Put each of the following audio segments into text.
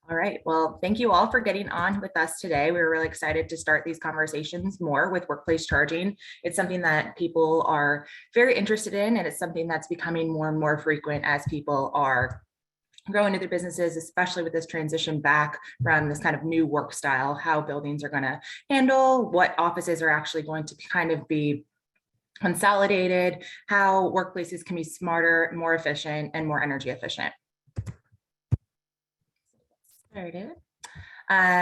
All right, well, thank you all for getting on with us today. We're really excited to start these conversations more with workplace charging. It's something that people are very interested in, and it's something that's becoming more and more frequent as people are growing into their businesses, especially with this transition back from this kind of new work style, how buildings are going to handle, what offices are actually going to kind of be consolidated, how workplaces can be smarter, more efficient, and more energy efficient. There it is.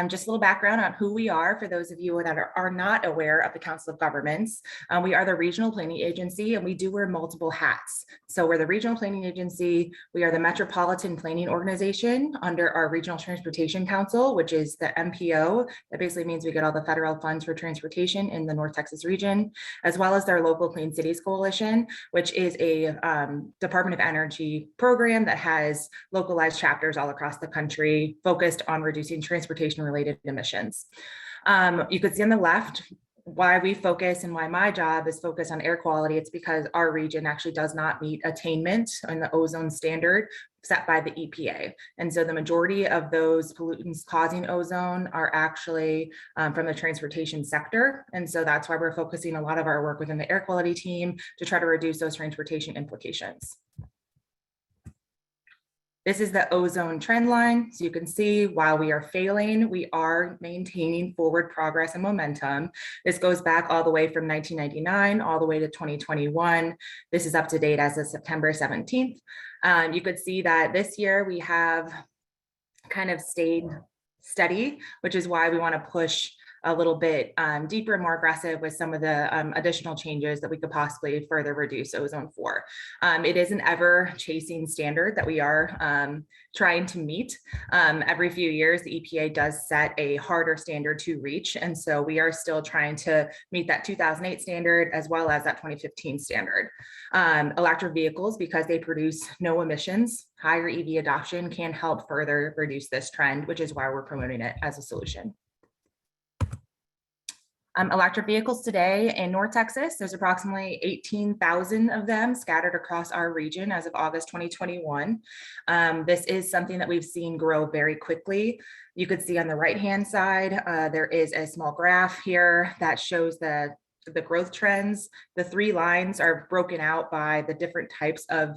Just a little background on who we are for those of you that are not aware of the Council of Governments. We are the regional planning agency, and we do wear multiple hats. So we're the regional planning agency. We are the metropolitan planning organization under our Regional Transportation Council, which is the MPO. That basically means we get all the federal funds for transportation in the North Texas region, as well as our local Clean Cities Coalition, which is a Department of Energy program that has localized chapters all across the country focused on reducing transportation related emissions. You could see on the left why we focus and why my job is focused on air quality. It's because our region actually does not meet attainment on the ozone standard set by the EPA. And so the majority of those pollutants causing ozone are actually from the transportation sector. And so that's why we're focusing a lot of our work within the air quality team to try to reduce those transportation implications. This is the ozone trend line. So you can see while we are failing, we are maintaining forward progress and momentum. This goes back all the way from 1999 all the way to 2021. This is up to date as of September 17th. You could see that this year we have kind of stayed steady, which is why we want to push a little bit deeper and more aggressive with some of the additional changes that we could possibly further reduce ozone for. It is an ever chasing standard that we are trying to meet. Every few years, the EPA does set a harder standard to reach. And so we are still trying to meet that 2008 standard as well as that 2015 standard. Electric vehicles, because they produce no emissions, higher EV adoption can help further reduce this trend, which is why we're promoting it as a solution. Electric vehicles today in North Texas, there's approximately 18,000 of them scattered across our region as of August 2021. This is something that we've seen grow very quickly. You could see on the right-hand side, there is a small graph here that shows the growth trends. The three lines are broken out by the different types of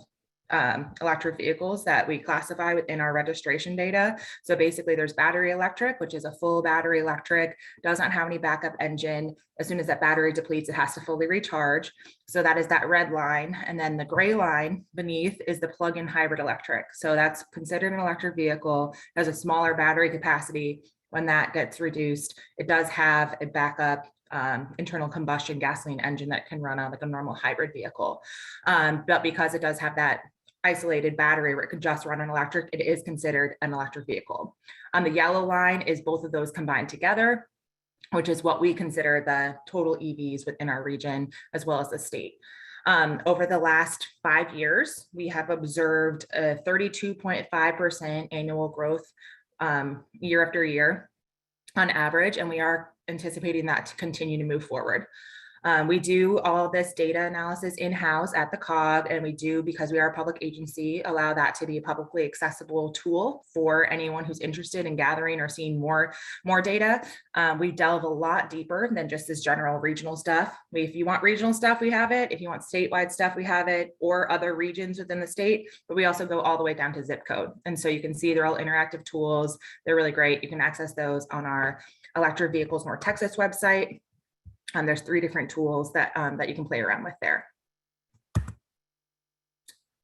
electric vehicles that we classify within our registration data. So basically there's battery electric, which is a full battery electric, does not have any backup engine. As soon as that battery depletes, it has to fully recharge. So that is that red line. And then the gray line beneath is the plug-in hybrid electric. So that's considered an electric vehicle, has a smaller battery capacity. When that gets reduced, it does have a backup internal combustion gasoline engine that can run on like a normal hybrid vehicle. But because it does have that isolated battery where it could just run on electric, it is considered an electric vehicle. On the yellow line is both of those combined together, which is what we consider the total EVs within our region, as well as the state. Over the last 5 years, we have observed a 32.5% annual growth year after year on average, and we are anticipating that to continue to move forward. We do all this data analysis in-house at the COG, and we do, because we are a public agency, allow that to be a publicly accessible tool for anyone who's interested in gathering or seeing more data. We delve a lot deeper than just this general regional stuff. If you want regional stuff, we have it. If you want statewide stuff, we have it, or other regions within the state, but we also go all the way down to zip code. And so you can see they're all interactive tools. They're really great. You can access those on our Electric Vehicles North Texas website. There's 3 different tools that you can play around with there.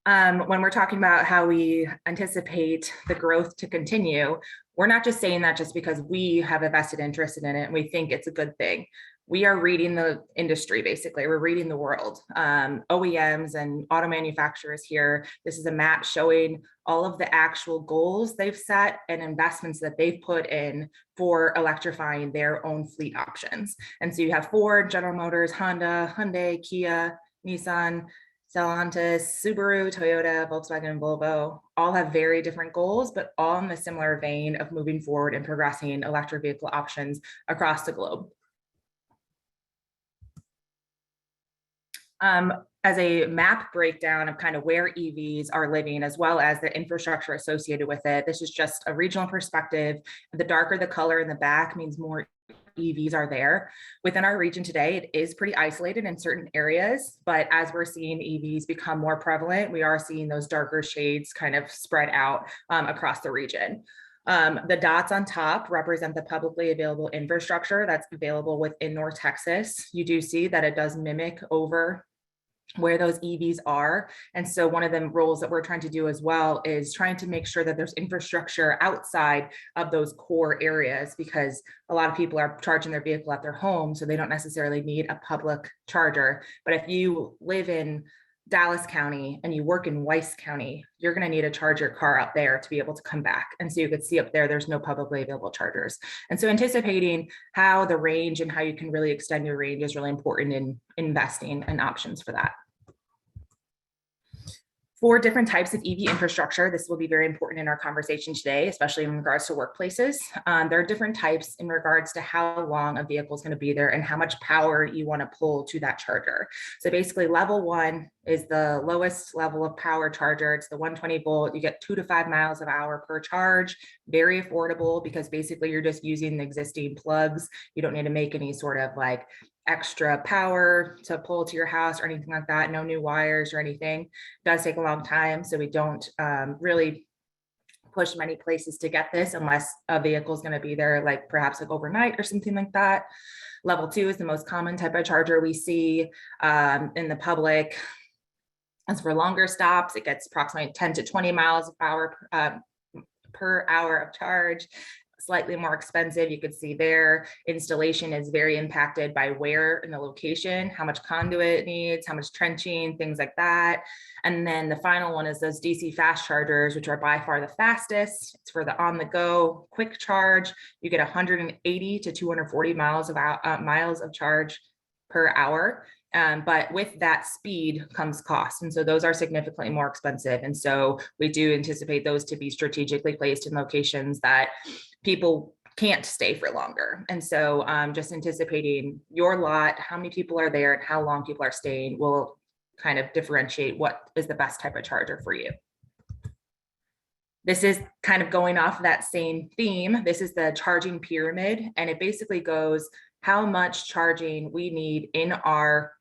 When we're talking about how we anticipate the growth to continue, we're not just saying that just because we have a vested interest in it and we think it's a good thing. We are reading the industry, basically. We're reading the world. OEMs and auto manufacturers here. This is a map showing all of the actual goals they've set and investments that they've put in for electrifying their own fleet options. And so you have Ford, General Motors, Honda, Hyundai, Kia, Nissan, Stellantis, Subaru, Toyota, Volkswagen, and Volvo all have very different goals, but all in the similar vein of moving forward and progressing electric vehicle options across the globe. as a map breakdown of kind of where EVs are living, as well as the infrastructure associated with it. This is just a regional perspective. The darker the color in the back means more EVs are there. Within our region today, it is pretty isolated in certain areas, but as we're seeing EVs become more prevalent, we are seeing those darker shades kind of spread out across the region. The dots on top represent the publicly available infrastructure that's available within North Texas. You do see that it does mimic over where those EVs are. And so one of the roles that we're trying to do as well is trying to make sure that there's infrastructure outside of those core areas, because a lot of people are charging their vehicle at their home, so they don't necessarily need a public charger. But if you live in Dallas County and you work in Weiss County, you're going to need to charge your car out there to be able to come back. And so you could see up there, there's no publicly available chargers. And so anticipating how the range and how you can really extend your range is really important in investing in options for that. For different types of EV infrastructure, this will be very important in our conversation today, especially in regards to workplaces. There are different types in regards to how long a vehicle is going to be there and how much power you want to pull to that charger. So basically, level 1 is the lowest level of power charger. It's the 120 volt. You get 2 to 5 miles an hour per charge. Very affordable, because basically you're just using the existing plugs. You don't need to make any sort of like extra power to pull to your house or anything like that. No new wires or anything. It does take a long time, so we don't really push many places to get this unless a vehicle is going to be there, like perhaps like overnight or something like that. Level 2 is the most common type of charger we see in the public. As for longer stops, it gets approximately 10 to 20 miles of power per hour of charge. Slightly more expensive. You could see their installation is very impacted by where in the location, how much conduit it needs, how much trenching, things like that. And then the final one is those DC fast chargers, which are by far the fastest. It's for the on-the-go quick charge. You get 180 to 240 miles of charge per hour. But with that speed comes cost. And so those are significantly more expensive. And so we do anticipate those to be strategically placed in locations that people can't stay for longer. And so just anticipating your lot, how many people are there and how long people are staying will kind of differentiate what is the best type of charger for you. This is kind of going off that same theme. This is the charging pyramid, and it basically goes how much charging we need in our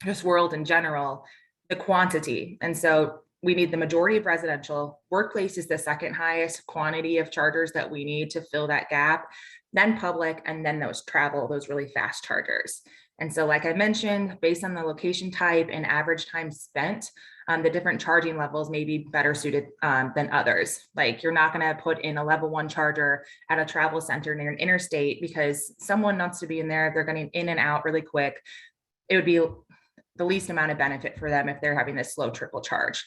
just world in general, the quantity. And so we need the majority of residential. Workplace is the second highest quantity of chargers that we need to fill that gap, then public, and then those travel, those really fast chargers. And so like I mentioned, based on the location type and average time spent, the different charging levels may be better suited than others. Like you're not going to put in a level 1 charger at a travel center near an interstate because someone wants to be in there. They're getting in and out really quick. It would be the least amount of benefit for them if they're having this slow trickle charge.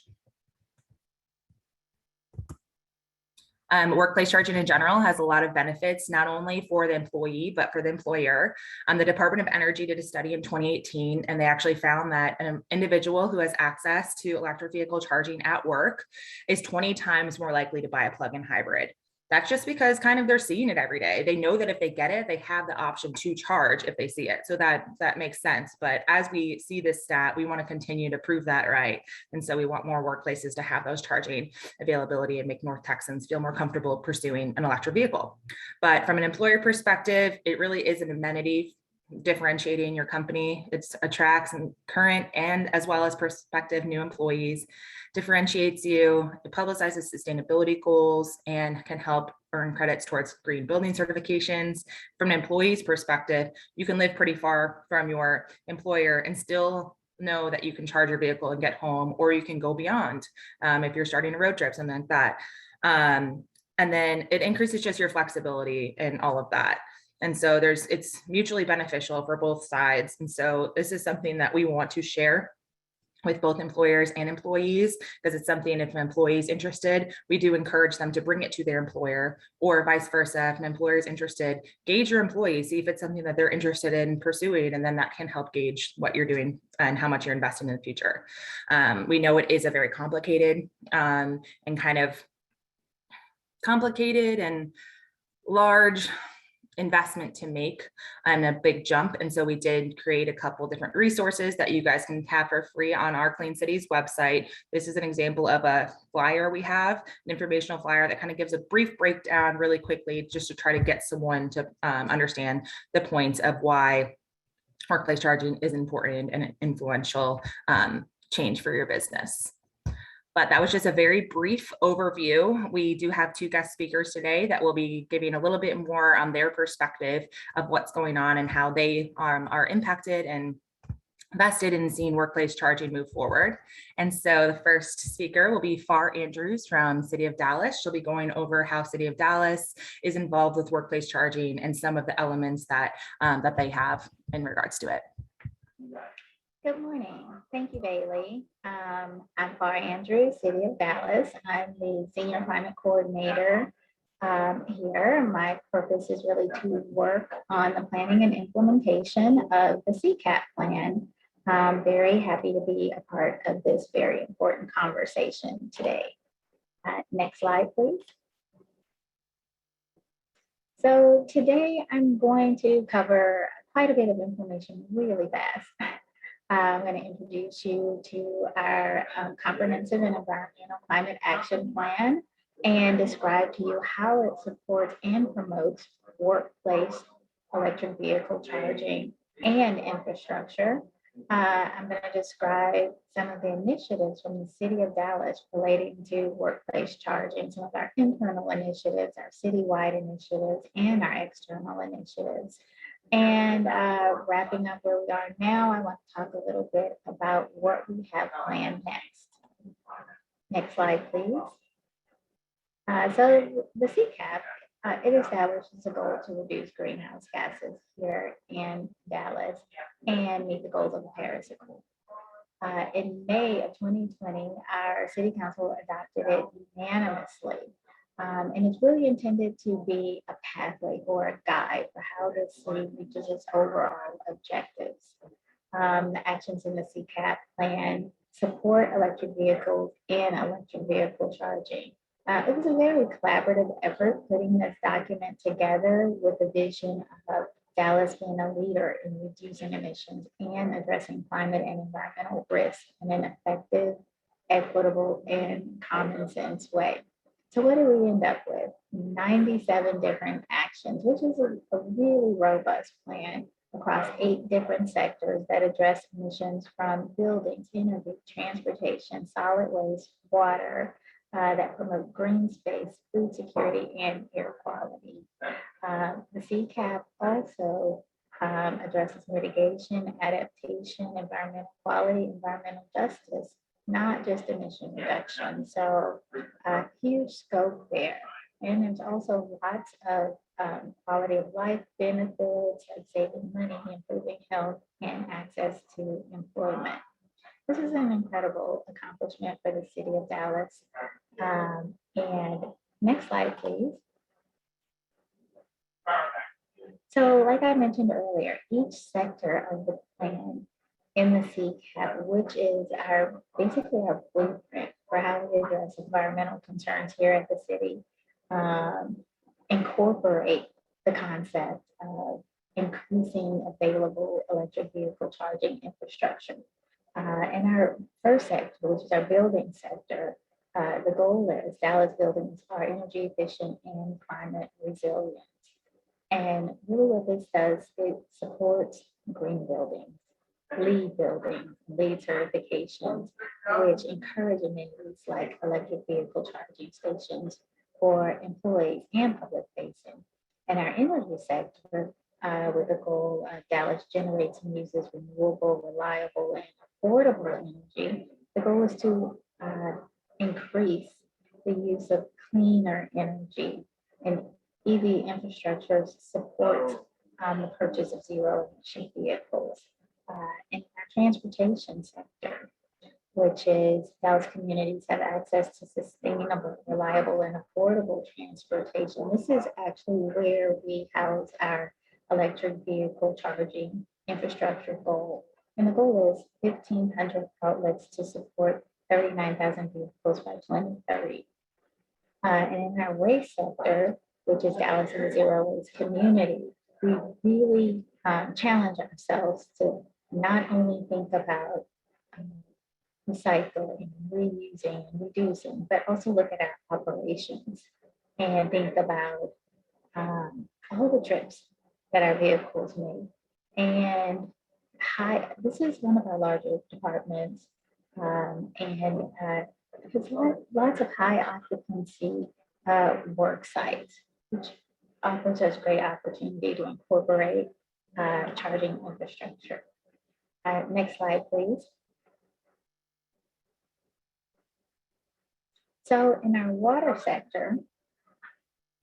Workplace charging in general has a lot of benefits, not only for the employee, but for the employer. The Department of Energy did a study in 2018, and they actually found that an individual who has access to electric vehicle charging at work is 20 times more likely to buy a plug-in hybrid. That's just because kind of they're seeing it every day. They know that if they get it, they have the option to charge if they see it. So that makes sense. But as we see this stat, we want to continue to prove that right. And so we want more workplaces to have those charging availability and make North Texans feel more comfortable pursuing an electric vehicle. But from an employer perspective, it really is an amenity differentiating your company. It attracts current and as well as prospective new employees, differentiates you, it publicizes sustainability goals, and can help earn credits towards green building certifications. From an employee's perspective, you can live pretty far from your employer and still know that you can charge your vehicle and get home, or you can go beyond if you're starting a road trip, something like that. And then it increases just your flexibility and all of that. And so it's mutually beneficial for both sides. And so this is something that we want to share with both employers and employees, because it's something, if an employee is interested, we do encourage them to bring it to their employer, or vice versa. If an employer is interested, gauge your employees, see if it's something that they're interested in pursuing, and then that can help gauge what you're doing and how much you're investing in the future. We know it is a very complicated and kind of complicated and large investment to make and a big jump. And so we did create a couple different resources that you guys can have for free on our Clean Cities website. This is an example of a flyer we have, an informational flyer that kind of gives a brief breakdown really quickly, just to try to get someone to understand the points of why workplace charging is important and an influential change for your business. But that was just a very brief overview. We do have two guest speakers today that will be giving a little bit more on their perspective of what's going on and how they are impacted and vested in seeing workplace charging move forward. And so the first speaker will be Pharr Andrews from City of Dallas. She'll be going over how City of Dallas is involved with workplace charging and some of the elements that, that they have in regards to it. Good morning. Thank you, Bailey. I'm Pharr Andrews, City of Dallas. I'm the Senior Climate Coordinator here. My purpose is really to work on the planning and implementation of the CECAP plan. I'm very happy to be a part of this very important conversation today. Next slide, please. So today I'm going to cover quite a bit of information really fast. I'm going to introduce you to our comprehensive and environmental climate action plan and describe to you how it supports and promotes workplace electric vehicle charging and infrastructure. I'm going to describe some of the initiatives from the City of Dallas relating to workplace charging, some of our internal initiatives, our citywide initiatives, and our external initiatives. And wrapping up where we are now, I want to talk a little bit about what we have planned next. Next slide, please. So the CECAP, it establishes a goal to reduce greenhouse gases here in Dallas and meet the goals of the Paris Accord. In May of 2020, our City Council adopted it unanimously. And it's really intended to be a pathway or a guide for how the city reaches its overall objectives. The actions in the CECAP plan support electric vehicles and electric vehicle charging. It was a very collaborative effort putting this document together with the vision of Dallas being a leader in reducing emissions and addressing climate and environmental risk in an effective, equitable, and common sense way. So what do we end up with? 97 different actions, which is a really robust plan across 8 different sectors that address emissions from buildings, energy, transportation, solid waste, water, that promote green space, food security, and air quality. The CECAP also addresses mitigation, adaptation, environmental quality, environmental justice, not just emission reduction. So huge scope there. And there's also lots of quality of life benefits, like saving money, improving health, and access to employment. This is an incredible accomplishment for the City of Dallas. And next slide, please. So like I mentioned earlier, each sector of the plan in the CECAP, which is basically our blueprint for how we address environmental concerns here at the city, incorporate the concept of increasing available electric vehicle charging infrastructure. In our first sector, which is our building sector, the goal is Dallas buildings are energy efficient and climate resilient. And really what this does, it supports green buildings, LEED buildings, LEED certifications, which encourage amenities like electric vehicle charging stations for employees and public facing. And our energy sector, with the goal of Dallas generates and uses renewable, reliable, and affordable energy. The goal is to increase the use of cleaner energy, and EV infrastructure supports the purchase of zero emission vehicles. In our transportation sector, which is Dallas communities have access to sustainable, reliable, and affordable transportation. This is actually where we house our electric vehicle charging infrastructure goal. And the goal is 1,500 outlets to support 39,000 vehicles by 2030. And in our waste sector, which is Dallas's zero waste community, we really challenge ourselves to not only think about recycling, reusing, and reducing, but also look at our operations and think about all the trips that our vehicles make. And this is one of our largest departments, and it's lots of high occupancy work sites, which offers us great opportunity to incorporate charging infrastructure. Next slide, please. So in our water sector,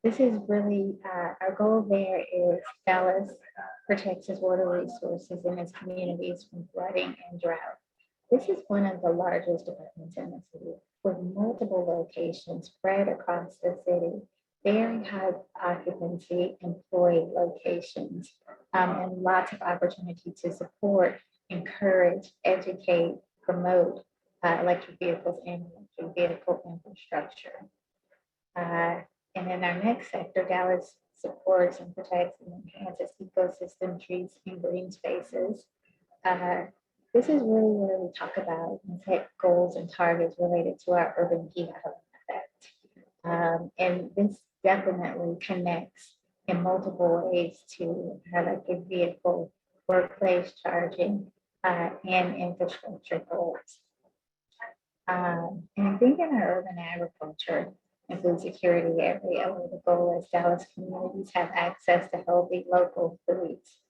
this is really, our goal there is Dallas protects its water resources in its communities from flooding and drought. This is one of the largest departments in the city with multiple locations spread across the city, very high occupancy employee locations, and lots of opportunity to support, encourage, educate, promote electric vehicles and electric vehicle infrastructure. And in our next sector, Dallas supports and protects and enhances ecosystem, trees, and green spaces. This is really where we talk about and set goals and targets related to our urban heat effect. And this definitely connects in multiple ways to our electric vehicle, workplace charging, and infrastructure goals. And I think in our urban agriculture and food security area, where the goal is Dallas communities have access to healthy local foods.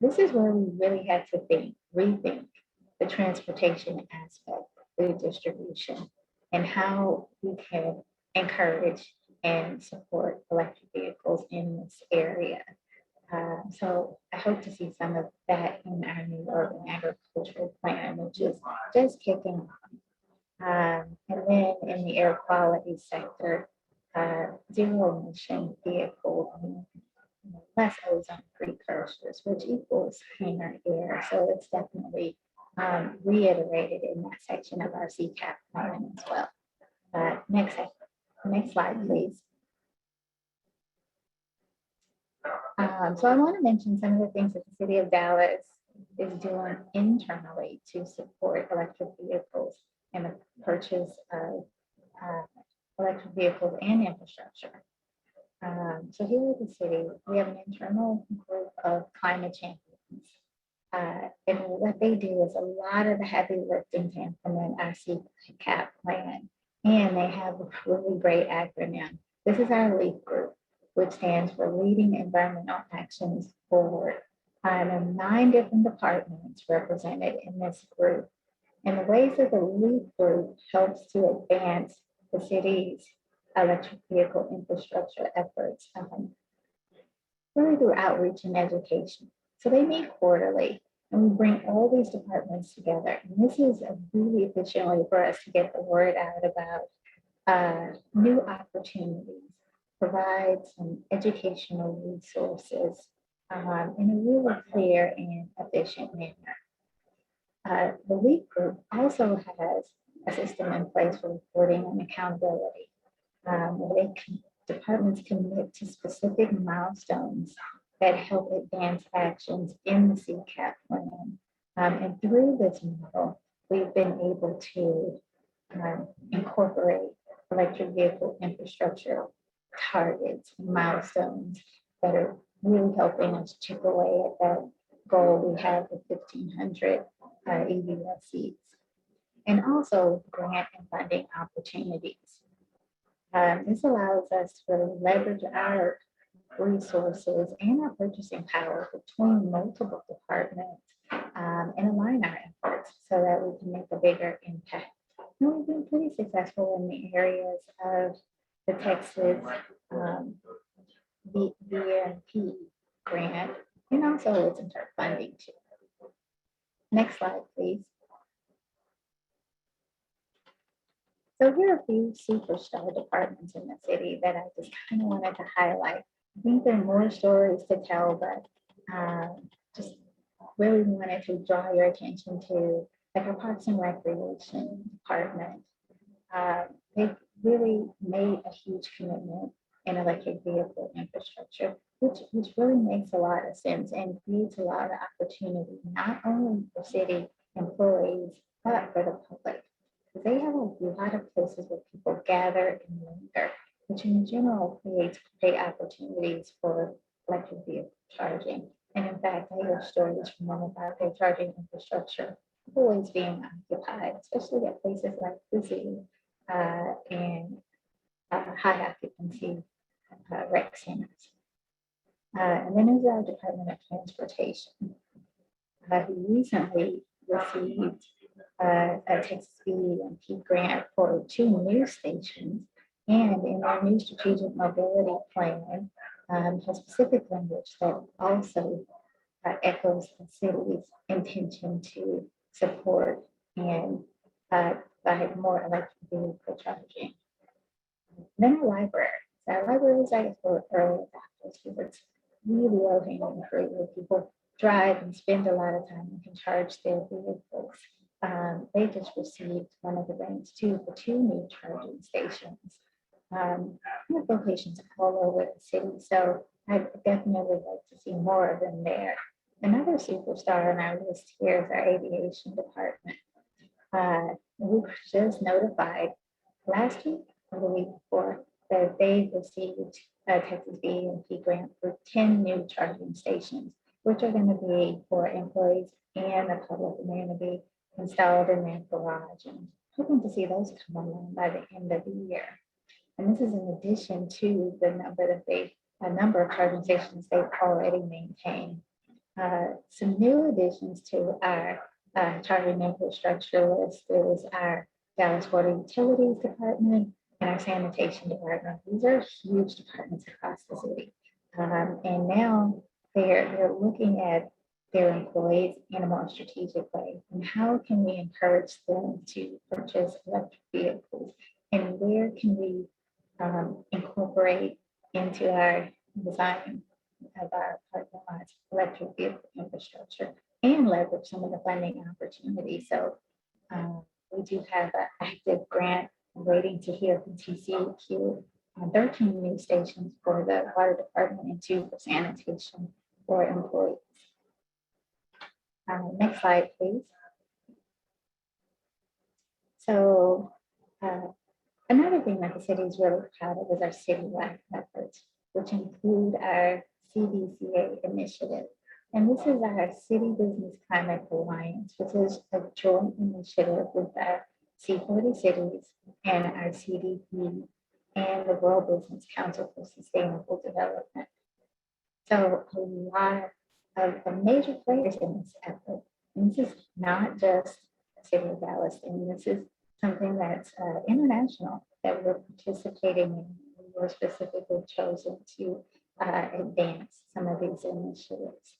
This is where we really had to rethink the transportation aspect, food distribution, and how we can encourage and support electric vehicles in this area. So I hope to see some of that in our new urban agricultural plan, which is just kicking off. And then in the air quality sector, zero emission vehicles, less ozone precursors, which equals cleaner air. So it's definitely reiterated in that section of our CECAP plan as well. Next slide, please. So I want to mention some of the things that the city of Dallas is doing internally to support electric vehicles and the purchase of electric vehicles and infrastructure. So here at the city, we have an internal group of climate champions. And what they do is a lot of the heavy lifting to implement our CECAP plan. And they have a really great acronym. This is our LEAF group, which stands for Leading Environmental Actions Forward. And 9 different departments represented in this group. And the ways that the LEAF group helps to advance the city's electric vehicle infrastructure efforts, really through outreach and education. So they meet quarterly, and we bring all these departments together. And this is a really efficient way for us to get the word out about new opportunities, provide some educational resources in a really clear and efficient manner. The LEAP group also has a system in place for reporting and accountability, where departments commit to specific milestones that help advance actions in the CECAP plan. And through this model, we've been able to incorporate electric vehicle infrastructure targets, milestones that are really helping us chip away at that goal we have of 1,500 EVS seats. And also grant and funding opportunities. This allows us to really leverage our resources and our purchasing power between multiple departments and align our efforts so that we can make a bigger impact. And we've been pretty successful in the areas of the Texas VMP grant and also Ozone Trend funding too. Next slide, please. So here are a few superstar departments in the city that I just kind of wanted to highlight. I think there are more stories to tell, but just really wanted to draw your attention to like our Parks and Recreation department. They really made a huge commitment in electric vehicle infrastructure, which really makes a lot of sense and creates a lot of opportunity, not only for city employees, but for the public. Because they have a lot of places where people gather and linger, which in general creates great opportunities for electric vehicle charging. And in fact, I hear stories from them about their charging infrastructure always being occupied, especially at places like the city and high occupancy rec centers. And then there's our Department of Transportation, who recently received a TxETRA and P grant for 2 new stations. And in our new strategic mobility plan, has specific language that also echoes the city's intention to support and provide more electric vehicle charging. Then our library. Our libraries, I guess, for early adopters because it's really low-hanging fruit where people drive and spend a lot of time and can charge their vehicles. They just received one of the grants too for 2 new charging stations. We have locations all over the city, so I definitely like to see more of them there. Another superstar on our list here is our aviation department. We were just notified last week or the week before that they received a Texas B&P grant for 10 new charging stations, which are going to be for employees and the public, and they're going to be installed in their garage. And hoping to see those come online by the end of the year. And this is in addition to the number of charging stations they've already maintained. Some new additions to our charging infrastructure list is our Dallas Water Utilities Department and our Sanitation Department. These are huge departments across the city. And now they're looking at their employees in a more strategic way. And how can we encourage them to purchase electric vehicles? And where can we incorporate into our design of our parking lots electric vehicle infrastructure and leverage some of the funding opportunities? So we do have an active grant waiting to hear from TCECOG on 13 new stations for the water department and 2 for sanitation for employees. Next slide, please. So another thing that the city is really proud of is our citywide efforts, which include our CBCA initiative. And this is our City Business Climate Alliance, which is a joint initiative with our C40 cities and our CDP and the World Business Council for Sustainable Development. So a lot of the major players in this effort, and this is not just the city of Dallas, and this is something that's international that we're participating in. We were specifically chosen to advance some of these initiatives.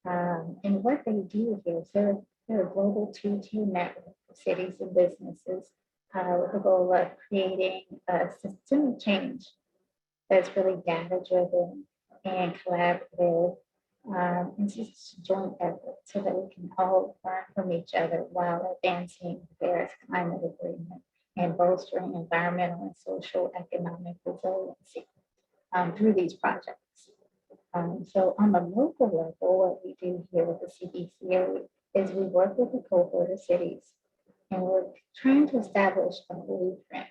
And what they do here is they're a global 2-tier network of cities and businesses with the goal of creating a systemic change that's really data-driven and collaborative. It's just a joint effort so that we can all learn from each other while advancing the Paris Climate Agreement and bolstering environmental and social economic resiliency through these projects. So on the local level, what we do here with the CBCA is we work with a cohort of cities, and we're trying to establish a blueprint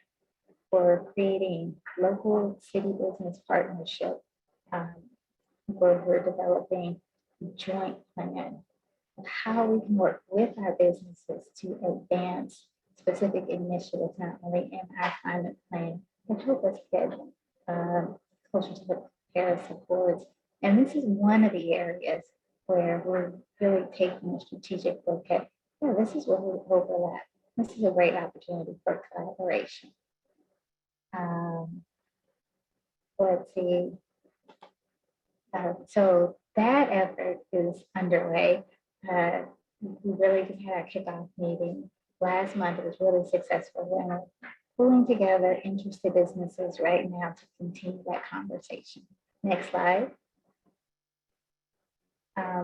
for creating local city business partnership where we're developing a joint plan of how we can work with our businesses to advance specific initiatives, not only in our climate plan, but help us get closer to the Paris Accords. And this is one of the areas where we're really taking a strategic look at, yeah, this is where we overlap. This is a great opportunity for collaboration. Let's see. So that effort is underway. We really just had our kickoff meeting last month. It was really successful. We're pulling together interested businesses right now to continue that conversation. Next slide.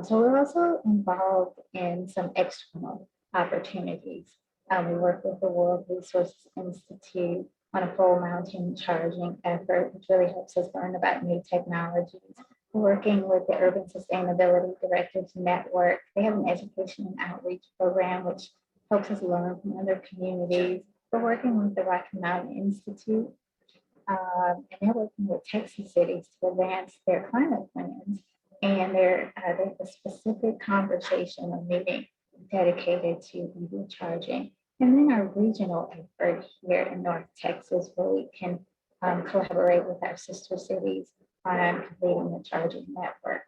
So we're also involved in some external opportunities. We work with the World Resources Institute on a pole mountain charging effort, which really helps us learn about new technologies. We're working with the Urban Sustainability Directives Network. They have an education and outreach program, which helps us learn from other communities. We're working with the Rocky Mountain Institute, and they're working with Texas cities to advance their climate plans. And there's a specific conversation or meeting dedicated to EV charging. And then our regional effort here in North Texas, where we can collaborate with our sister cities on completing the charging network.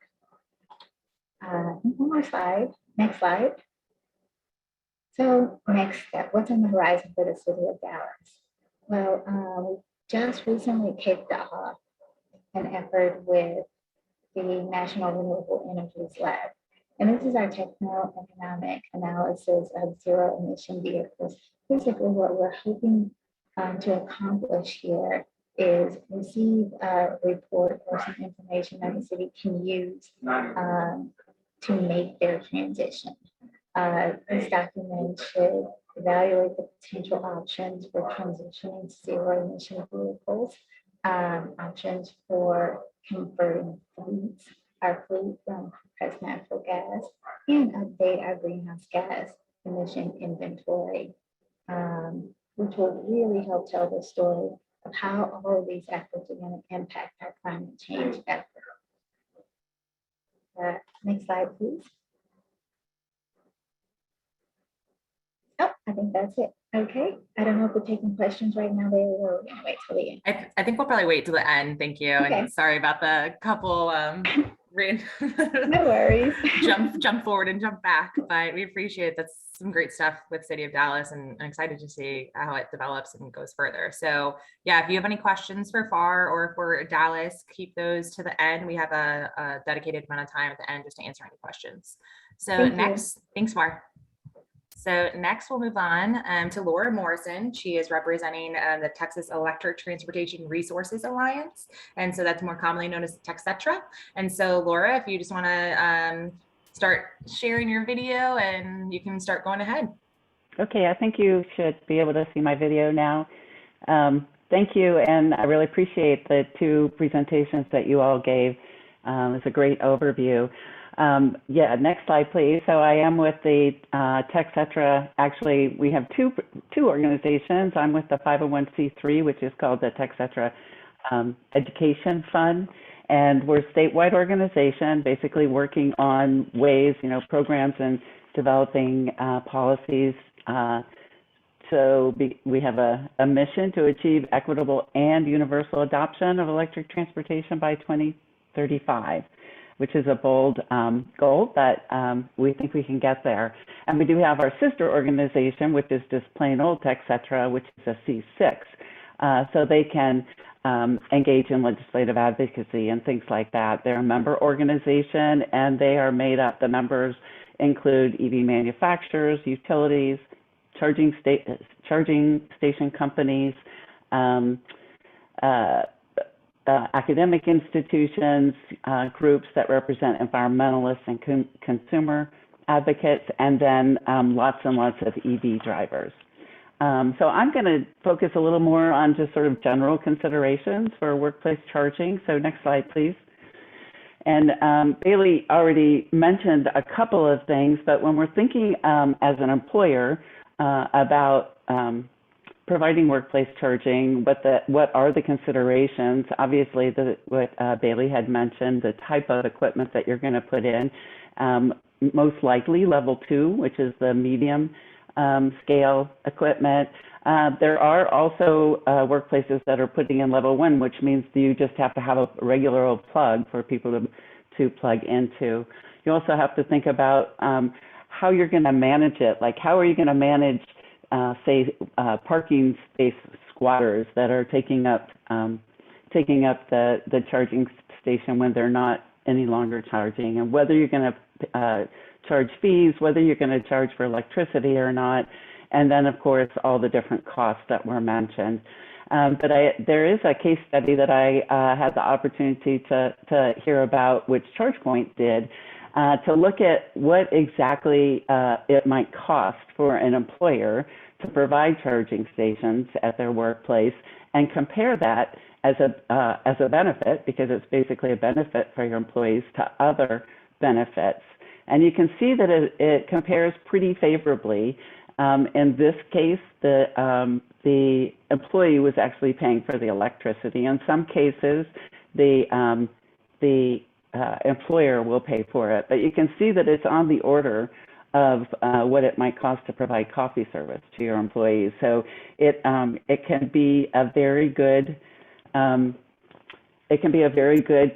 One more slide, next slide. So next step, what's on the horizon for the city of Dallas? Well, we just recently kicked off an effort with the National Renewable Energies Lab. And this is our techno-economic analysis of zero emission vehicles. Basically what we're hoping to accomplish here is receive a report or some information that the city can use to make their transition. This document should evaluate the potential options for transitioning to zero emission vehicles, options for converting our fleet from compressed natural gas, and update our greenhouse gas emission inventory, which will really help tell the story of how all of these efforts are going to impact our climate change effort. Next slide, please. Oh, I think that's it. Okay. I don't know if we're taking questions right now, Bailey, or we're going to wait till the end. I think we'll probably wait till the end. Thank you. Okay. And sorry about the couple No worries. jump forward and jump back, but we appreciate it. That's some great stuff with City of Dallas, and I'm excited to see how it develops and goes further. So yeah, if you have any questions for Pharr or for Dallas, keep those to the end. We have a dedicated amount of time at the end just to answer any questions. So thanks, Pharr. So next we'll move on to Laura Morrison. She is representing the Texas Electric Transportation Resources Alliance. And so that's more commonly known as TxETRA. And so Laura, if you just want to start sharing your video, and you can start going ahead. Okay, I think you should be able to see my video now. Thank you, and I really appreciate the two presentations that you all gave. It's a great overview. Yeah, next slide, please. So I am with the TxETRA. Actually, we have two organizations. I'm with the 501c3, which is called the TxETRA Education Fund. And we're a statewide organization, basically working on ways, programs and developing policies. We have a mission to achieve equitable and universal adoption of electric transportation by 2035. Which is a bold goal, but we think we can get there. And we do have our sister organization, which is just plain old TxETRA, which is a C6. So they can engage in legislative advocacy and things like that. They're a member organization, and they are made up, the members include EV manufacturers, utilities, charging station companies, academic institutions, groups that represent environmentalists and consumer advocates, and then lots and lots of EV drivers. So I'm going to focus a little more on just sort of general considerations for workplace charging. So next slide, please. And Bailey already mentioned a couple of things, but when we're thinking as an employer about providing workplace charging, what are the considerations? Obviously, what Bailey had mentioned, the type of equipment that you're going to put in, most likely level 2, which is the medium scale equipment. There are also workplaces that are putting in level 1, which means you just have to have a regular old plug for people to plug into. You also have to think about how you're going to manage it. Like, how are you going to manage parking space squatters that are taking up the charging station when they're not any longer charging, and whether you're going to charge fees, whether you're going to charge for electricity or not, and then of course all the different costs that were mentioned. But there is a case study that I had the opportunity to hear about, which ChargePoint did, to look at what exactly it might cost for an employer to provide charging stations at their workplace and compare that as a benefit, because it's basically a benefit for your employees, to other benefits. And you can see that it compares pretty favorably. In this case, the employee was actually paying for the electricity. In some cases, the employer will pay for it. But you can see that it's on the order of what it might cost to provide coffee service to your employees. So it can be a very good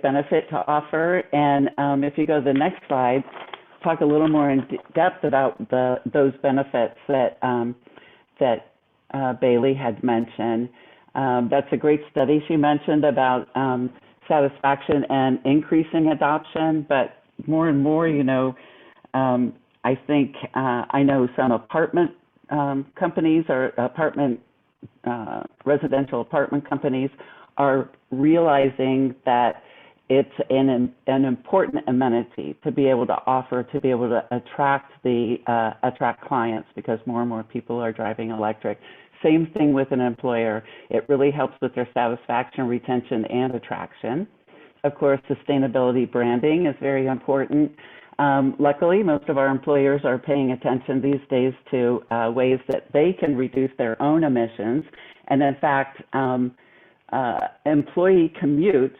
benefit to offer. And if you go to the next slide, talk a little more in depth about those benefits that Bailey had mentioned. That's a great study she mentioned about satisfaction and increasing adoption, but more and more, I think I know some apartment companies or residential apartment companies are realizing that it's an important amenity to be able to offer, to be able to attract clients, because more and more people are driving electric. Same thing with an employer. It really helps with their satisfaction, retention, and attraction. Of course, sustainability branding is very important. Luckily, most of our employers are paying attention these days to ways that they can reduce their own emissions. And in fact, employee commutes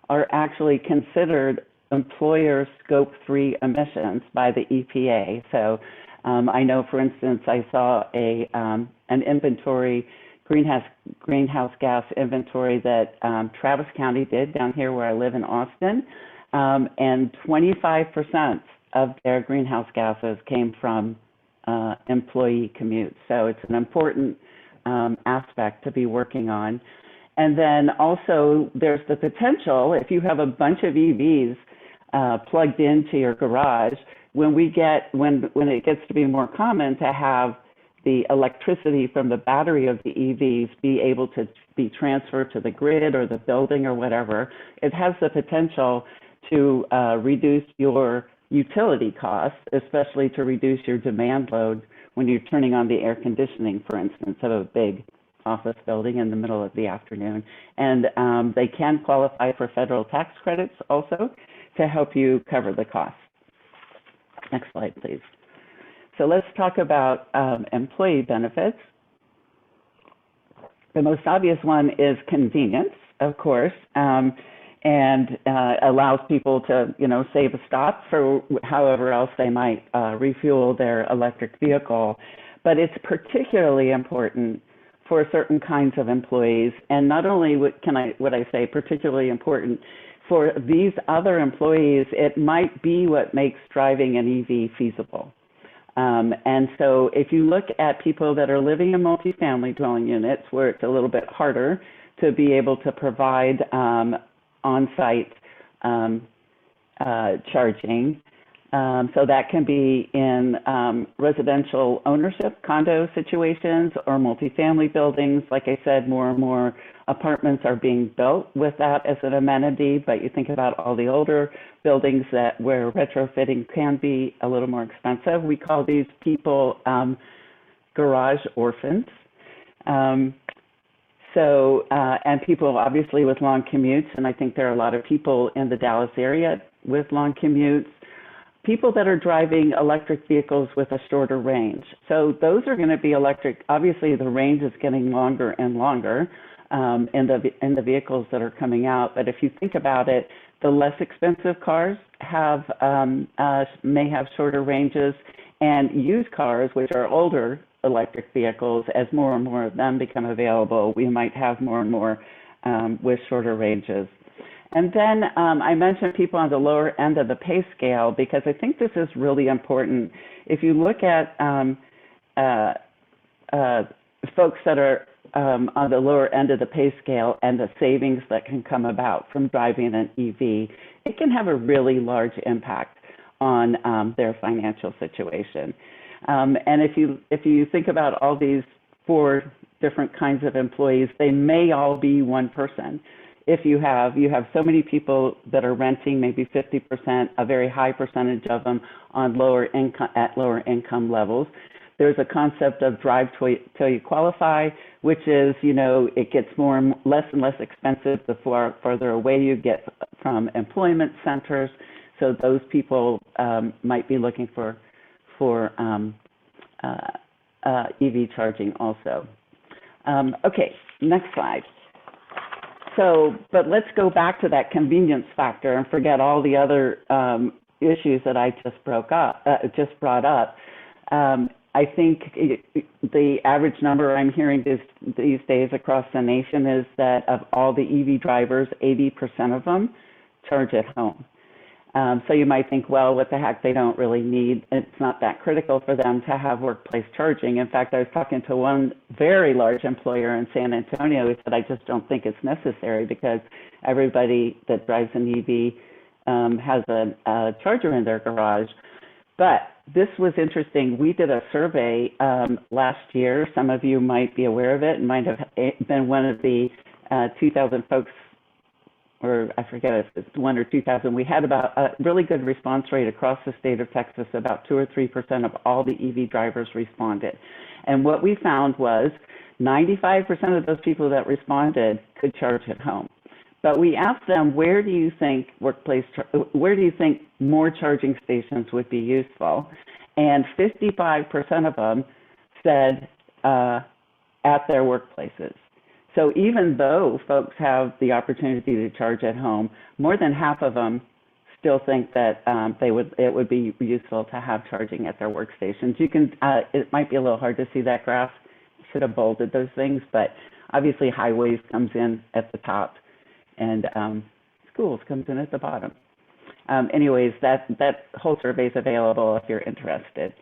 are actually considered employer scope 3 emissions by the EPA. So I know, for instance, I saw an inventory, greenhouse gas inventory that Travis County did down here where I live in Austin, and 25% of their greenhouse gases came from employee commutes. So it's an important aspect to be working on. And then also there's the potential, if you have a bunch of EVs plugged into your garage, when it gets to be more common to have the electricity from the battery of the EVs be able to be transferred to the grid or the building or whatever, it has the potential to reduce your utility costs, especially to reduce your demand load when you're turning on the air conditioning, for instance, of a big office building in the middle of the afternoon. And they can qualify for federal tax credits also to help you cover the costs. Next slide, please. So let's talk about employee benefits. The most obvious one is convenience, of course, and allows people to, save a stop for however else they might refuel their electric vehicle. But it's particularly important for certain kinds of employees, and not only would I say particularly important for these other employees, it might be what makes driving an EV feasible. And so if you look at people that are living in multifamily dwelling units where it's a little bit harder to be able to provide on-site charging, so that can be in residential ownership, condo situations, or multifamily buildings. Like I said, more and more apartments are being built with that as an amenity, but you think about all the older buildings where retrofitting can be a little more expensive. We call these people garage orphans. And people obviously with long commutes, and I think there are a lot of people in the Dallas area with long commutes. People that are driving electric vehicles with a shorter range. So those are going to be electric. Obviously, the range is getting longer and longer in the vehicles that are coming out. But if you think about it, the less expensive cars may have shorter ranges, and used cars, which are older electric vehicles, as more and more of them become available, we might have more and more with shorter ranges. And then I mentioned people on the lower end of the pay scale, because I think this is really important. If you look at folks that are on the lower end of the pay scale and the savings that can come about from driving an EV, it can have a really large impact on their financial situation. And if you think about all these 4 different kinds of employees, they may all be one person. if you have so many people that are renting, maybe 50%, a very high percentage of them on lower income levels. There's a concept of drive till you qualify, which is, it gets less and less expensive the further away you get from employment centers. So those people might be looking for EV charging also. Okay, next slide. So, but let's go back to that convenience factor and forget all the other issues that I just brought up. I think the average number I'm hearing these days across the nation is that of all the EV drivers, 80% of them charge at home. So you might think, well, what the heck, they don't really need, it's not that critical for them to have workplace charging. In fact, I was talking to one very large employer in San Antonio who said, I just don't think it's necessary because everybody that drives an EV has a charger in their garage. But this was interesting. We did a survey last year. Some of you might be aware of it. It might have been one of the 2,000 folks, or I forget if it's 1 or 2,000. We had about a really good response rate across the state of Texas. About 2 or 3% of all the EV drivers responded. And what we found was 95% of those people that responded could charge at home. But we asked them, where do you think more charging stations would be useful? And 55% of them said at their workplaces. So even though folks have the opportunity to charge at home, more than half of them still think that it would be useful to have charging at their workstations. You can, it might be a little hard to see that graph. Should have bolded those things, but obviously highways comes in at the top, and schools comes in at the bottom. Anyways, that whole survey is available if you're interested.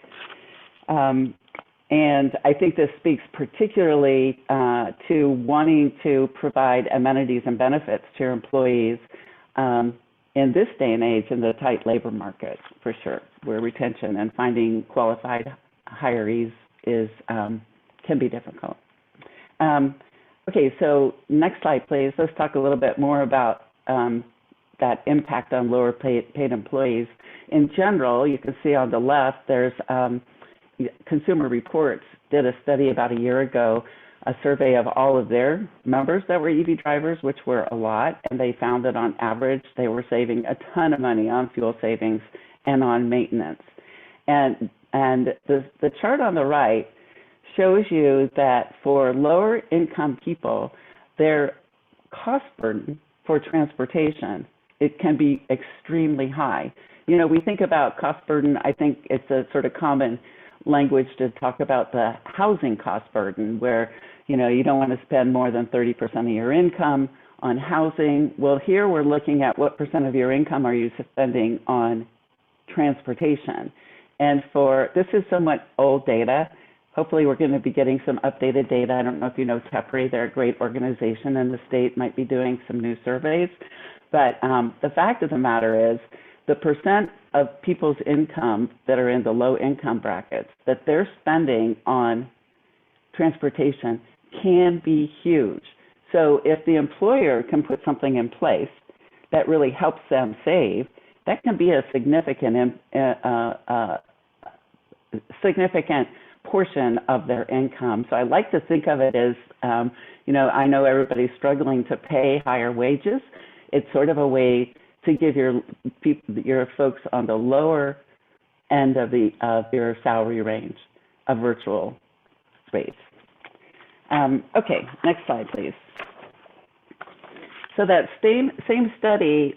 And I think this speaks particularly to wanting to provide amenities and benefits to your employees in this day and age in the tight labor market, for sure, where retention and finding qualified hirees is can be difficult. Okay, so next slide, please. Let's talk a little bit more about that impact on lower paid employees. In general, you can see on the left, there's Consumer Reports did a study about a year ago, a survey of all of their members that were EV drivers, which were a lot, and they found that on average, they were saving a ton of money on fuel savings and on maintenance. And the chart on the right shows you that for lower income people, their cost burden for transportation, it can be extremely high. You know, we think about cost burden, I think it's a sort of common language to talk about the housing cost burden, where, you know, you don't want to spend more than 30% of your income on housing. Well, here we're looking at what percent of your income are you spending on transportation. And this is somewhat old data. Hopefully we're going to be getting some updated data. I don't know if you know TxETRA, they're a great organization, and the state might be doing some new surveys. But the fact of the matter is, the percent of people's income that are in the low income brackets that they're spending on transportation can be huge. So if the employer can put something in place that really helps them save, that can be a significant portion of their income. So I like to think of it as, you know, I know everybody's struggling to pay higher wages. It's sort of a way to give your folks on the lower end of your salary range a virtual space. Okay, next slide, please. So that same study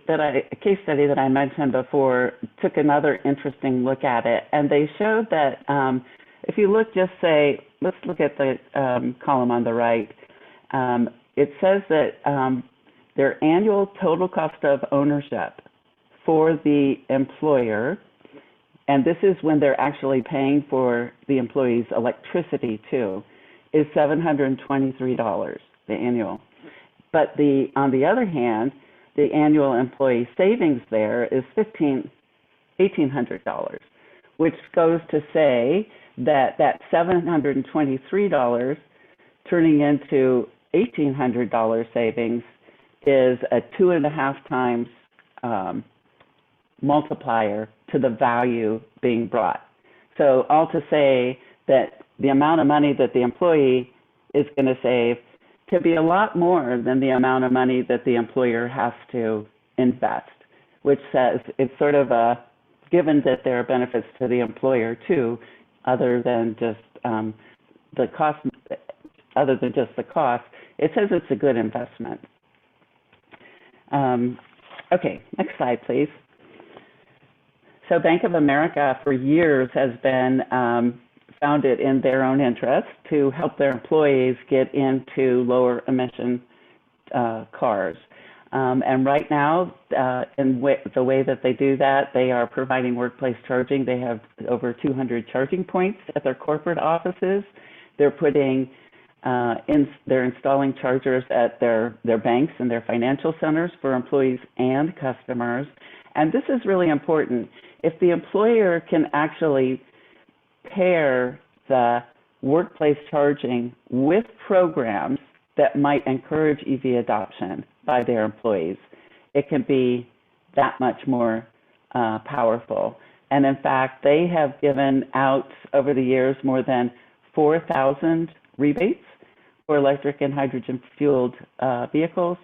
case study that I mentioned before took another interesting look at it, and they showed that if you look, just say, let's look at the column on the right. It says that their annual total cost of ownership for the employer, and this is when they're actually paying for the employee's electricity too, is $723, the annual. But on the other hand, the annual employee savings there is $1,800, which goes to say that $723 turning into $1,800 savings is a 2.5 times multiplier to the value being brought. So all to say that the amount of money that the employee is going to save could be a lot more than the amount of money that the employer has to invest, which says it's sort of a given that there are benefits to the employer too, other than just the cost. Other than just the cost, it says it's a good investment. Okay, next slide, please. So Bank of America for years has been found it in their own interest to help their employees get into lower emission cars. And right now, in the way that they do that, they are providing workplace charging. They have over 200 charging points at their corporate offices. They're putting they're installing chargers at their banks and their financial centers for employees and customers. And this is really important. If the employer can actually pair the workplace charging with programs that might encourage EV adoption by their employees, it can be that much more powerful. And in fact, they have given out over the years more than 4,000 rebates for electric and hydrogen fueled vehicles.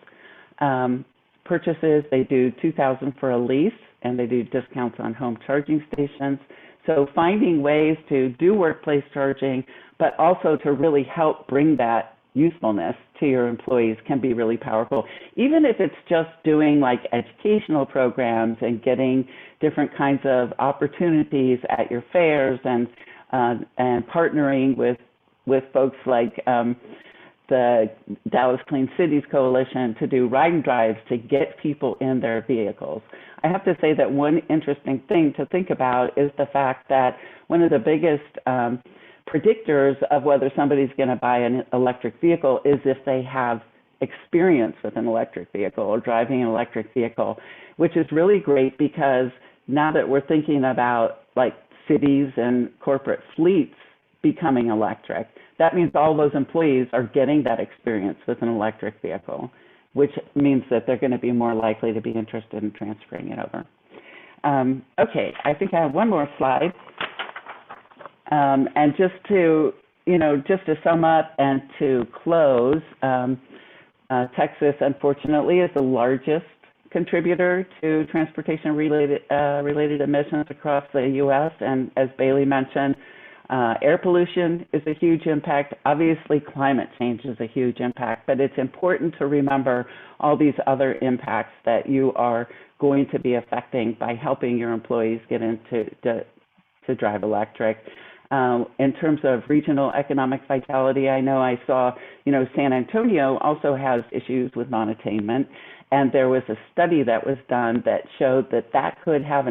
Purchases, they do 2,000 for a lease, and they do discounts on home charging stations. So finding ways to do workplace charging, but also to really help bring that usefulness to your employees can be really powerful. Even if it's just doing like educational programs and getting different kinds of opportunities at your fairs and partnering with folks like the DOE Clean Cities Coalition to do ride and drives to get people in their vehicles. I have to say that one interesting thing to think about is the fact that one of the biggest predictors of whether somebody's going to buy an electric vehicle is if they have experience with an electric vehicle or driving an electric vehicle, which is really great because now that we're thinking about like cities and corporate fleets becoming electric, that means all those employees are getting that experience with an electric vehicle, which means that they're going to be more likely to be interested in transferring it over. Okay, I think I have one more slide. And just to sum up and to close, Texas, unfortunately, is the largest contributor to transportation-related emissions across the U.S. And as Bailey mentioned, air pollution is a huge impact. Obviously, climate change is a huge impact, but it's important to remember all these other impacts that you are going to be affecting by helping your employees get into to drive electric. In terms of regional economic vitality, I know I saw, San Antonio also has issues with non-attainment, and there was a study that was done that showed that could have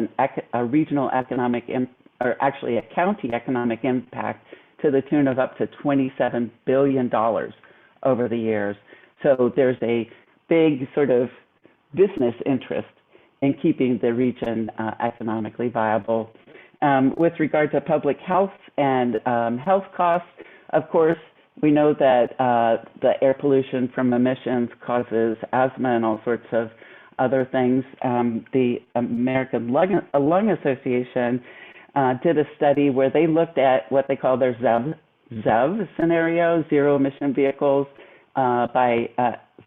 a regional economic or actually a county economic impact to the tune of up to $27 billion over the years. So there's a big sort of business interest in keeping the region economically viable. With regard to public health and health costs, of course, we know that the air pollution from emissions causes asthma and all sorts of other things. The American Lung Association did a study where they looked at what they call their ZEV scenario, zero emission vehicles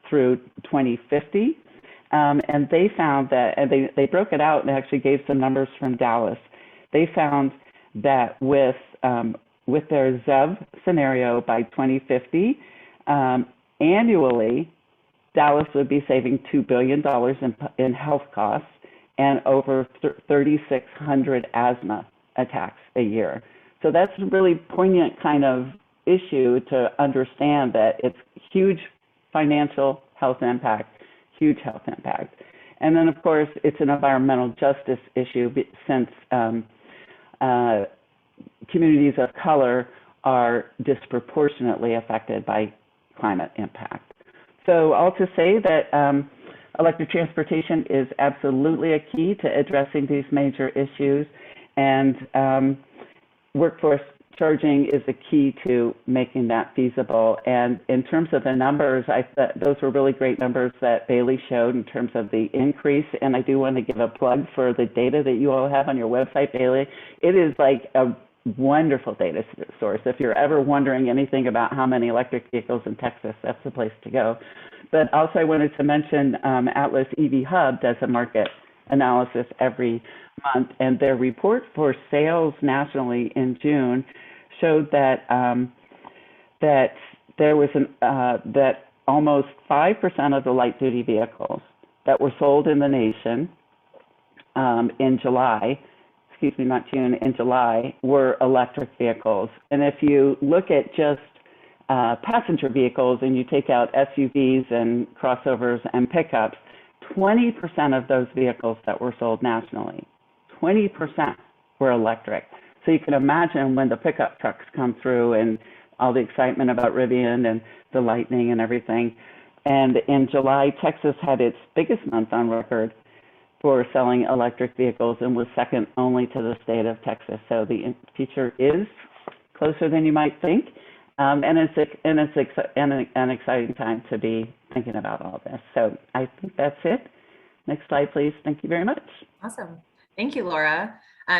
through 2050. And they found that, and they broke it out and actually gave some numbers from Dallas. They found that with their ZEV scenario by 2050, annually, Dallas would be saving $2 billion in health costs and over 3,600 asthma attacks a year. So that's a really poignant kind of issue to understand that it's huge financial health impact, huge health impact. And then, of course, it's an environmental justice issue since communities of color are disproportionately affected by climate impact. So all to say that electric transportation is absolutely a key to addressing these major issues, and workforce charging is the key to making that feasible. And in terms of the numbers, those were really great numbers that Bailey showed in terms of the increase. And I do want to give a plug for the data that you all have on your website, Bailey. It is like a wonderful data source. If you're ever wondering anything about how many electric vehicles in Texas, that's the place to go. But also I wanted to mention Atlas EV Hub does a market analysis every month, and their report for sales nationally in June showed that that there was that almost 5% of the light duty vehicles that were sold in the nation in July, excuse me, not June, in July, were electric vehicles. And if you look at just passenger vehicles and you take out SUVs and crossovers and pickups, 20% of those vehicles that were sold nationally, 20% were electric. So you can imagine when the pickup trucks come through and all the excitement about Rivian and the Lightning and everything. And in July, Texas had its biggest month on record for selling electric vehicles and was second only to the state of Texas. So the future is closer than you might think. And it's an exciting time to be thinking about all this. So I think that's it. Next slide, please. Thank you very much. Awesome. Thank you, Laura.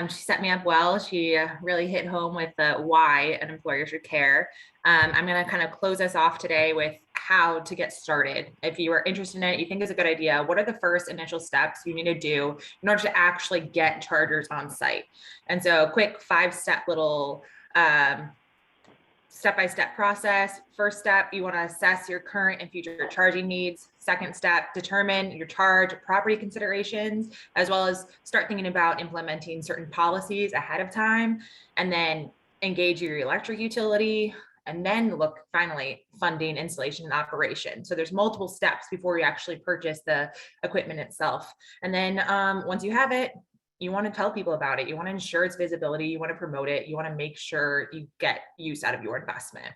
She set me up well. She really hit home with the why an employer should care. I'm going to kind of close us off today with how to get started. If you are interested in it, you think it's a good idea, what are the first initial steps you need to do in order to actually get chargers on site? And so a quick 5-step little step-by-step process. First step, you want to assess your current and future charging needs. Second step, determine your charge property considerations, as well as start thinking about implementing certain policies ahead of time, and then engage your electric utility, and then look finally funding, installation, and operation. So there's multiple steps before you actually purchase the equipment itself. And then once you have it, you want to tell people about it. You want to ensure its visibility. You want to promote it. You want to make sure you get use out of your investment.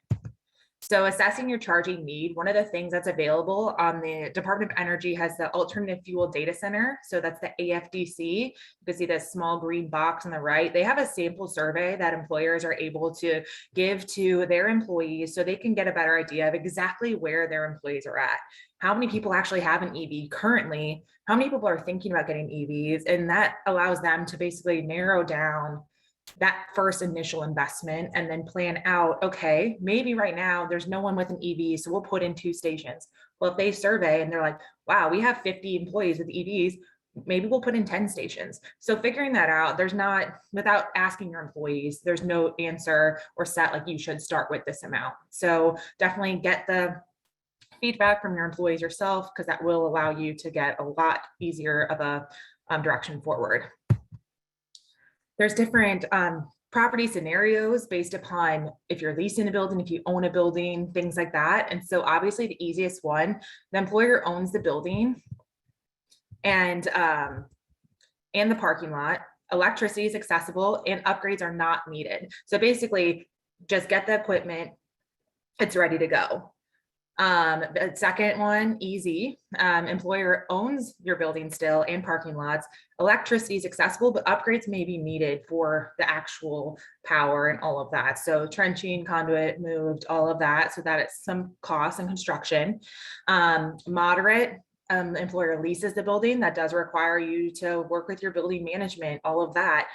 So assessing your charging need, one of the things that's available on the Department of Energy has the Alternative Fuel Data Center. So that's the AFDC. You can see this small green box on the right. They have a sample survey that employers are able to give to their employees so they can get a better idea of exactly where their employees are at. How many people actually have an EV currently? How many people are thinking about getting EVs? And that allows them to basically narrow down that first initial investment and then plan out, okay, maybe right now there's no one with an EV, so we'll put in 2 stations. Well, if they survey and they're like, wow, we have 50 employees with EVs, maybe we'll put in 10 stations. So figuring that out, there's not, without asking your employees, there's no answer or set like you should start with this amount. So definitely get the feedback from your employees yourself, because that will allow you to get a lot easier of a direction forward. There's different property scenarios based upon if you're leasing a building, if you own a building, things like that. And so obviously the easiest one, the employer owns the building and the parking lot, electricity is accessible and upgrades are not needed. So basically just get the equipment, it's ready to go. The second one, easy. Employer owns your building still and parking lots. Electricity is accessible, but upgrades may be needed for the actual power and all of that. So trenching, conduit moved, all of that, so that it's some cost and construction. Moderate. The employer leases the building. That does require you to work with your building management, all of that.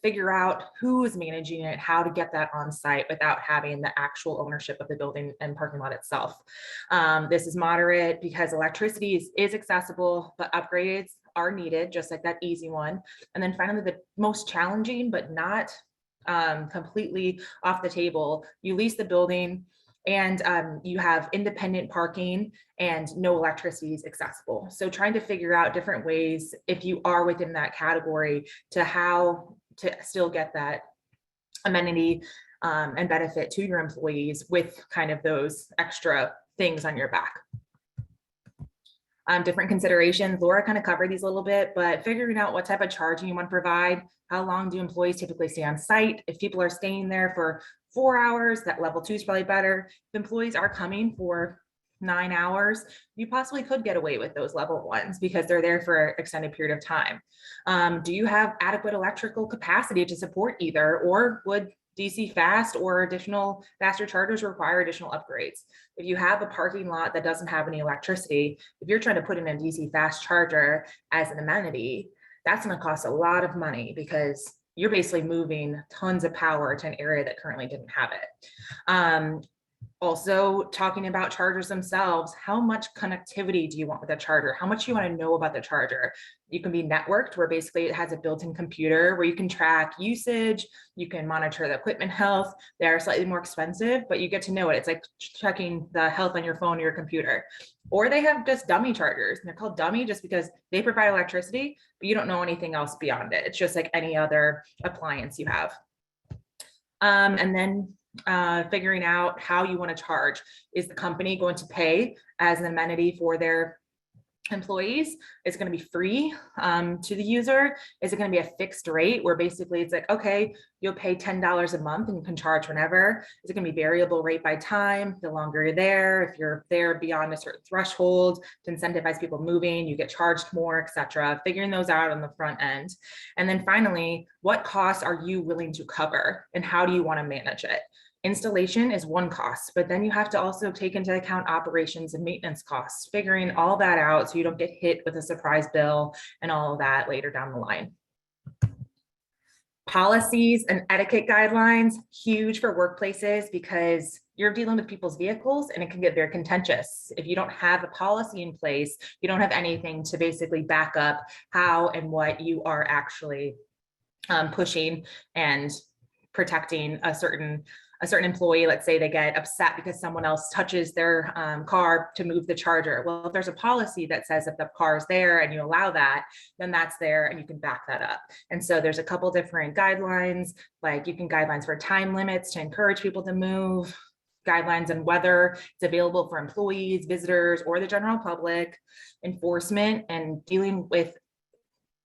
Figure out who is managing it, how to get that on site without having the actual ownership of the building and parking lot itself. This is moderate because electricity is accessible, but upgrades are needed, just like that easy one. And then finally, the most challenging, but not completely off the table, you lease the building and you have independent parking and no electricity is accessible. So trying to figure out different ways, if you are within that category, to how to still get that amenity and benefit to your employees with kind of those extra things on your back. Different considerations, Laura kind of covered these a little bit, but figuring out what type of charging you want to provide, how long do employees typically stay on site? If people are staying there for 4 hours, that level 2 is probably better. If employees are coming for 9 hours, you possibly could get away with those level 1s because they're there for an extended period of time. Do you have adequate electrical capacity to support either, or would DC fast or additional faster chargers require additional upgrades. If you have a parking lot that doesn't have any electricity, if you're trying to put in a DC fast charger as an amenity, that's going to cost a lot of money because you're basically moving tons of power to an area that currently didn't have it. Also talking about chargers themselves, how much connectivity do you want with a charger? How much do you want to know about the charger? You can be networked where basically it has a built-in computer where you can track usage, you can monitor the equipment health. They are slightly more expensive, but you get to know it. It's like checking the health on your phone or your computer. Or they have just dummy chargers, and they're called dummy just because they provide electricity, but you don't know anything else beyond it. It's just like any other appliance you have. And then figuring out how you want to charge. Is the company going to pay as an amenity for their employees? It's going to be free to the user. Is it going to be a fixed rate where basically it's like, okay, you'll pay $10 a month and you can charge whenever? Is it going to be variable rate by time? The longer you're there, if you're there beyond a certain threshold to incentivize people moving, you get charged more, etc. Figuring those out on the front end. And then finally, what costs are you willing to cover and how do you want to manage it? Installation is one cost, but then you have to also take into account operations and maintenance costs, figuring all that out so you don't get hit with a surprise bill and all of that later down the line. Policies and etiquette guidelines, huge for workplaces because you're dealing with people's vehicles and it can get very contentious. If you don't have a policy in place, you don't have anything to basically back up how and what you are actually pushing and protecting a certain employee. Let's say they get upset because someone else touches their car to move the charger. Well, if there's a policy that says if the car is there and you allow that, then that's there and you can back that up. And so there's a couple different guidelines, like you can guidelines for time limits to encourage people to move, guidelines on whether it's available for employees, visitors, or the general public, enforcement and dealing with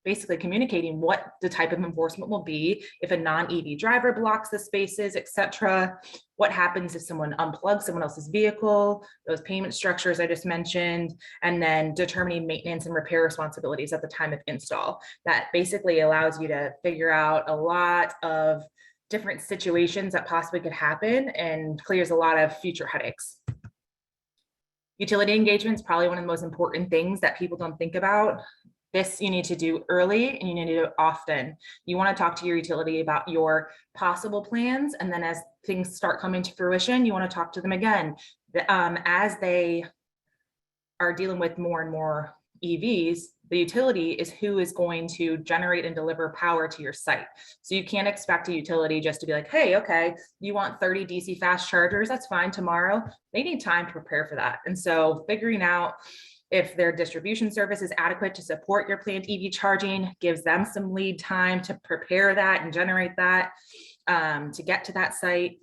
basically communicating what the type of enforcement will be if a non-EV driver blocks the spaces, etc. What happens if someone unplugs someone else's vehicle, those payment structures I just mentioned, and then determining maintenance and repair responsibilities at the time of install. That basically allows you to figure out a lot of different situations that possibly could happen and clears a lot of future headaches. Utility engagement is probably one of the most important things that people don't think about. This you need to do early and you need to do it often. You want to talk to your utility about your possible plans. And then as things start coming to fruition, you want to talk to them again. As they are dealing with more and more EVs, the utility is who is going to generate and deliver power to your site. So you can't expect a utility just to be like, hey, okay, you want 30 DC fast chargers, that's fine tomorrow. They need time to prepare for that. And so figuring out if their distribution service is adequate to support your planned EV charging, gives them some lead time to prepare that and generate that to get to that site.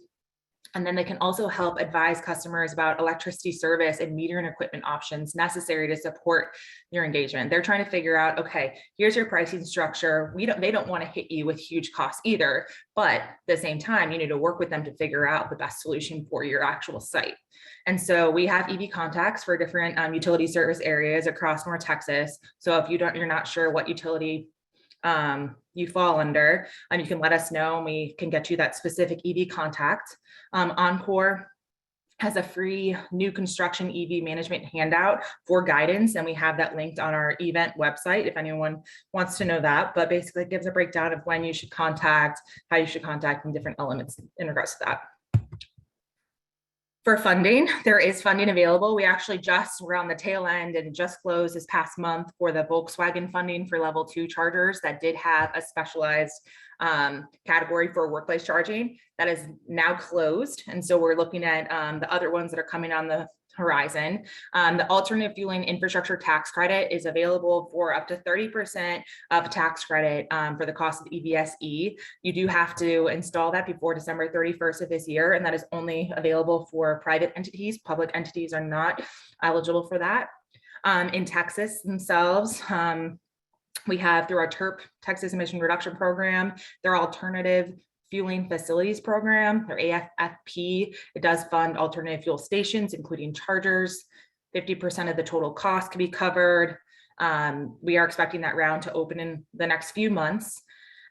And then they can also help advise customers about electricity service and metering equipment options necessary to support your engagement. They're trying to figure out, okay, here's your pricing structure. They don't want to hit you with huge costs either, but at the same time, you need to work with them to figure out the best solution for your actual site. And so we have EV contacts for different utility service areas across North Texas. So if you're not sure what utility you fall under, you can let us know and we can get you that specific EV contact. Encore has a free new construction EV management handout for guidance, and we have that linked on our event website if anyone wants to know that. But basically it gives a breakdown of when you should contact, how you should contact, and different elements in regards to that. For funding, there is funding available. We actually were on the tail end and just closed this past month for the Volkswagen funding for level 2 chargers that did have a specialized category for workplace charging that is now closed. And so we're looking at the other ones that are coming on the horizon. The alternative fueling infrastructure tax credit is available for up to 30% of tax credit for the cost of EVSE. You do have to install that before December 31st of this year, and that is only available for private entities. Public entities are not eligible for that. In Texas themselves, we have through our TERP, Texas Emission Reduction Program, their alternative fueling facilities program, their AFFP. It does fund alternative fuel stations, including chargers. 50% of the total cost can be covered. We are expecting that round to open in the next few months.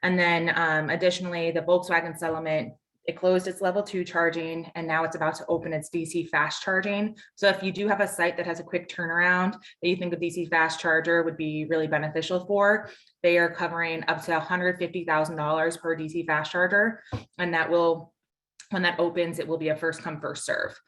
And then additionally, the Volkswagen settlement It closed its level 2 charging, and now it's about to open its DC fast charging. So if you do have a site that has a quick turnaround that you think a DC fast charger would be really beneficial for, they are covering up to $150,000 per DC fast charger. And that will, when that opens, it will be a first come, first serve.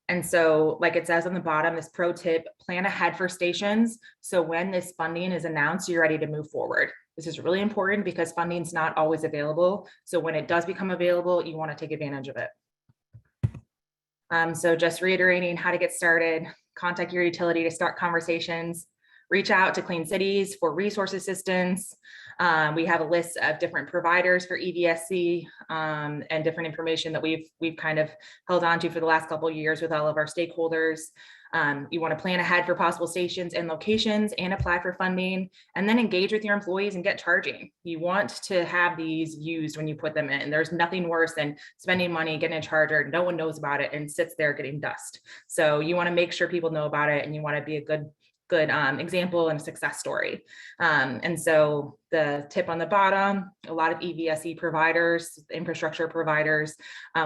And so, like it says on the bottom, this pro tip, plan ahead for stations. So when this funding is announced, you're ready to move forward. This is really important because funding is not always available. So when it does become available, you want to take advantage of it. So just reiterating how to get started, contact your utility to start conversations, reach out to Clean Cities for resource assistance. We have a list of different providers for EVSC and different information that we've kind of held on to for the last couple of years with all of our stakeholders. You want to plan ahead for possible stations and locations and apply for funding, and then engage with your employees and get charging. You want to have these used when you put them in. There's nothing worse than spending money, getting a charger, no one knows about it, and sits there getting dust. So you want to make sure people know about it, and you want to be a good example and success story. And so the tip on the bottom, a lot of EVSE providers, infrastructure providers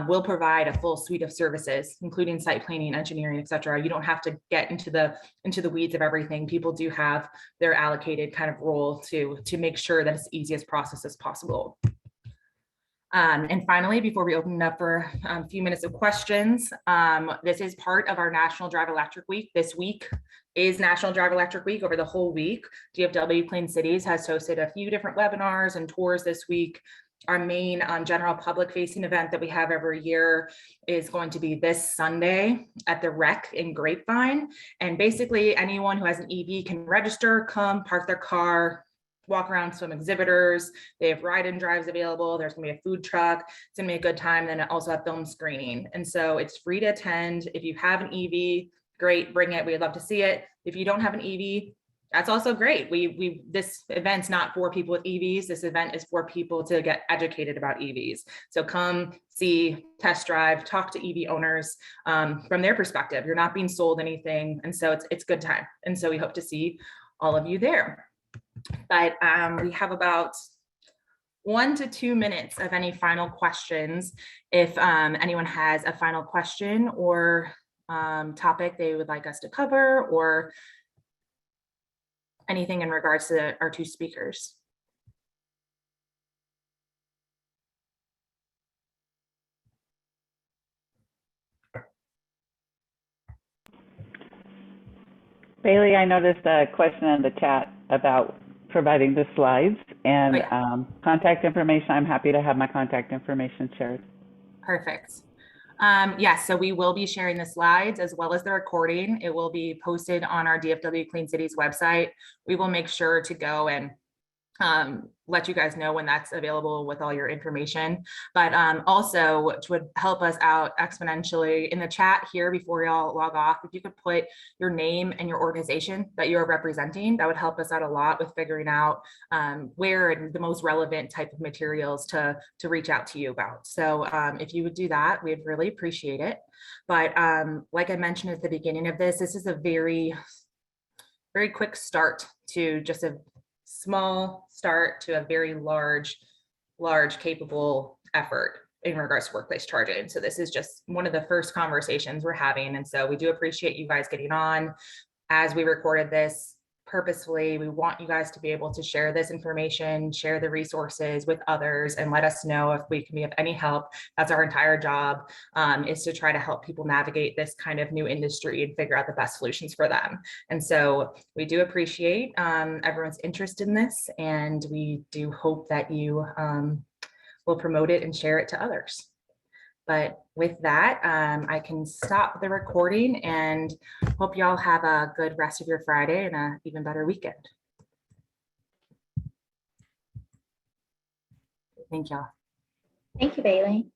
will provide a full suite of services, including site planning, engineering, et cetera. You don't have to get into the weeds of everything. People do have their allocated kind of role to make sure that it's the easiest process as possible. And finally, before we open it up for a few minutes of questions, this is part of our National Drive Electric Week. This week is National Drive Electric Week over the whole week. DFW Clean Cities has hosted a few different webinars and tours this week. Our main general public facing event that we have every year is going to be this Sunday at the Rec in Grapevine. And basically anyone who has an EV can register, come park their car, walk around some exhibitors. They have ride-in drives available. There's gonna be a food truck. It's gonna be a good time. Then also a film screening. And so it's free to attend. If you have an EV, great, bring it. We'd love to see it. If you don't have an EV, that's also great. This event's not for people with EVs. This event is for people to get educated about EVs. So come see, test drive, talk to EV owners from their perspective. You're not being sold anything. And so it's a good time. And so we hope to see all of you there. But we have about 1 to 2 minutes of any final questions. If anyone has a final question or topic they would like us to cover, or anything in regards to our two speakers. Bailey, I noticed a question in the chat about providing the slides and contact information. I'm happy to have my contact information shared. Perfect. Yes, so we will be sharing the slides as well as the recording. It will be posted on our DFW Clean Cities website. We will make sure to go and let you guys know when that's available with all your information. But also, which would help us out exponentially, in the chat here before y'all log off, if you could put your name and your organization that you're representing, that would help us out a lot with figuring out where and the most relevant type of materials to reach out to you about. So if you would do that, we'd really appreciate it. But like I mentioned at the beginning of this is a very, very quick start to just a small start to a very large capable effort in regards to workplace charging. So this is just one of the first conversations we're having. And so we do appreciate you guys getting on. As we recorded this purposefully, we want you guys to be able to share this information, share the resources with others, and let us know if we can be of any help. That's our entire job, is to try to help people navigate this kind of new industry and figure out the best solutions for them. And so we do appreciate everyone's interest in this, and we do hope that you will promote it and share it to others. But with that, I can stop the recording and hope y'all have a good rest of your Friday and an even better weekend. Thank y'all. Thank you, Bailey.